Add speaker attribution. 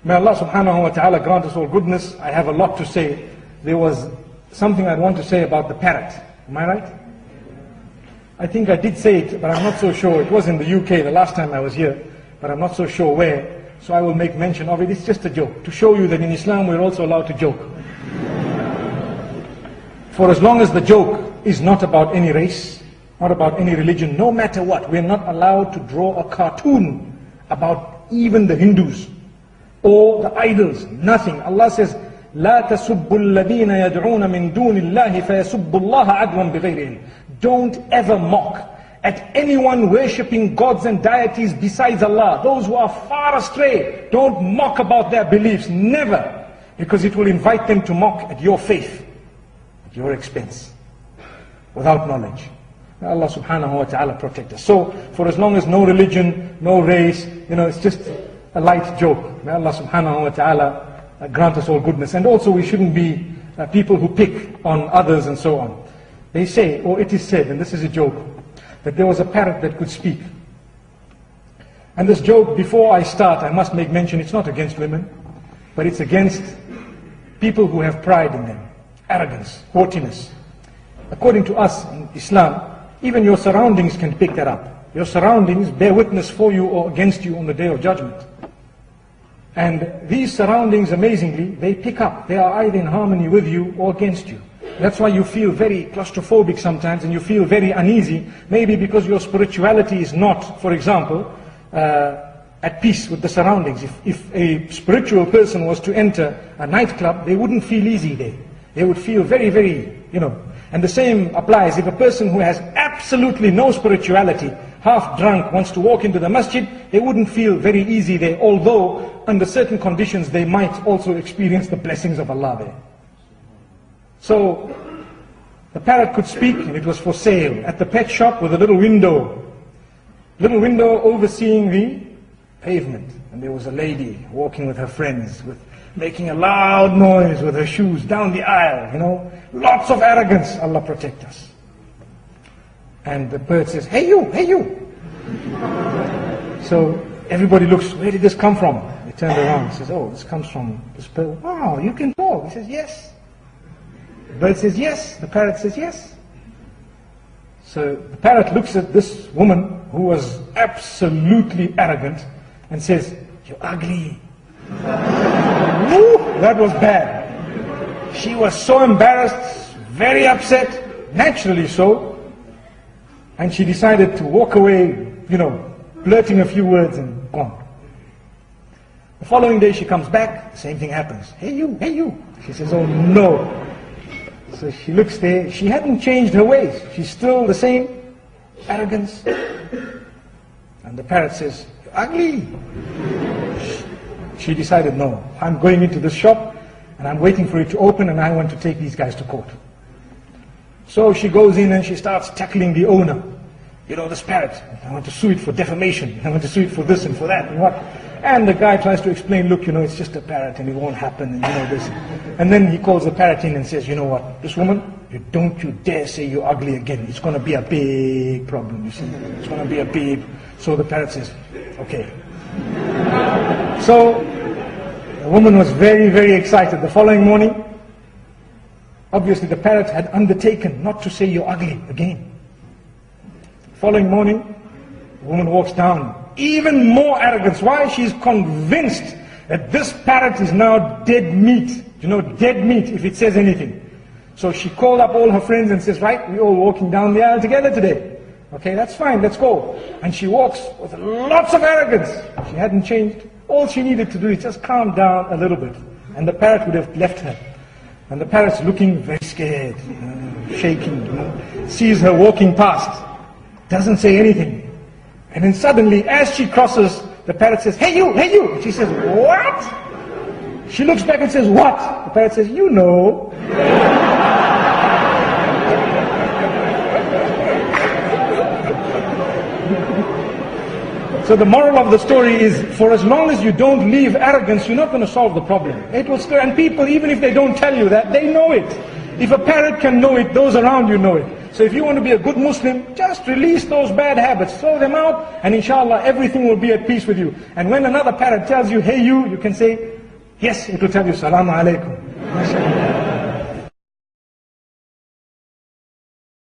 Speaker 1: May Allah subhanahu wa ta'ala grant us all goodness. I have a lot to say. There was something I'd want to say about the parrot. Am I right? I think I did say it, but I'm not so sure. It was in the UK the last time I was here, but I'm not so sure where. So I will make mention of it. It's just a joke, to show you that in Islam we're also allowed to joke. For as long as the joke is not about any race, not about any religion, no matter what, we're not allowed to draw a cartoon about even the Hindus or the idols, nothing. Allah says, لا تسبوا الذين يدعون من دون الله فيسبوا الله عدوا بغير علم. Don't ever mock at anyone worshipping gods and deities besides Allah. Those who are far astray, don't mock about their beliefs, never. Because it will invite them to mock at your faith, at your expense, without knowledge. May Allah subhanahu wa ta'ala protect us. So, for as long as no religion, no race, it's just a light joke. May Allah subhanahu wa ta'ala grant us all goodness. And also we shouldn't be people who pick on others and so on. They say, or it is said, and this is a joke, that there was a parrot that could speak. And this joke, before I start, I must make mention, it's not against women, but it's against people who have pride in them, arrogance, haughtiness. According to us in Islam, even your surroundings can pick that up. Your surroundings bear witness for you or against you on the Day of Judgment. And these surroundings, amazingly, they pick up. They are either in harmony with you or against you. That's why you feel very claustrophobic sometimes and you feel very uneasy. Maybe because your spirituality is not, for example, at peace with the surroundings. If a spiritual person was to enter a nightclub, they wouldn't feel easy there. They would feel very, very, And the same applies if a person who has absolutely no spirituality, half drunk, wants to walk into the masjid, they wouldn't feel very easy there, although under certain conditions they might also experience the blessings of Allah there. So, the parrot could speak, and it was for sale at the pet shop with a little window overseeing the pavement. And there was a lady walking with her friends, making a loud noise with her shoes down the aisle, lots of arrogance. Allah protect us. And the bird says, hey you, hey you. So everybody looks, where did this come from? They turned around and says, oh, this comes from this bird. Wow, you can talk. He says, yes. The bird says, yes. The parrot says, yes. So the parrot looks at this woman who was absolutely arrogant and says, you're ugly. Woo, that was bad. She was so embarrassed, very upset, naturally so. And she decided to walk away, blurting a few words and gone. The following day she comes back, the same thing happens. Hey you, hey you. She says, oh no. So she looks there, she hadn't changed her ways. She's still the same arrogance. And the parrot says, you're ugly. She decided, no, I'm going into this shop and I'm waiting for it to open and I want to take these guys to court. So she goes in and she starts tackling the owner. This parrot, I want to sue it for defamation. I want to sue it for this and for that and what. And the guy tries to explain, look, it's just a parrot and it won't happen and this. And then he calls the parrot in and says, you know what, this woman, don't you dare say you're ugly again. It's going to be a big problem, you see. It's going to be a big... So the parrot says, okay. So the woman was very, very excited. The following morning, obviously the parrot had undertaken not to say you're ugly again. The following morning, the woman walks down. Even more arrogance. Why? She's convinced that this parrot is now dead meat. Dead meat if it says anything. So she called up all her friends and says, right, we're all walking down the aisle together today. Okay, that's fine, let's go. And she walks with lots of arrogance. She hadn't changed. All she needed to do is just calm down a little bit. And the parrot would have left her. And the parrot's looking very scared, shaking, sees her walking past, doesn't say anything. And then suddenly, as she crosses, the parrot says, hey you, hey you. She says, what? She looks back and says, what? The parrot says, you know. So the moral of the story is, for as long as you don't leave arrogance, you're not going to solve the problem. It will still, and people, even if they don't tell you that, they know it. If a parrot can know it, those around you know it. So if you want to be a good Muslim, just release those bad habits, throw them out, and inshallah everything will be at peace with you. And when another parrot tells you, hey you can say, yes, it will tell you, Salaamu Alaikum.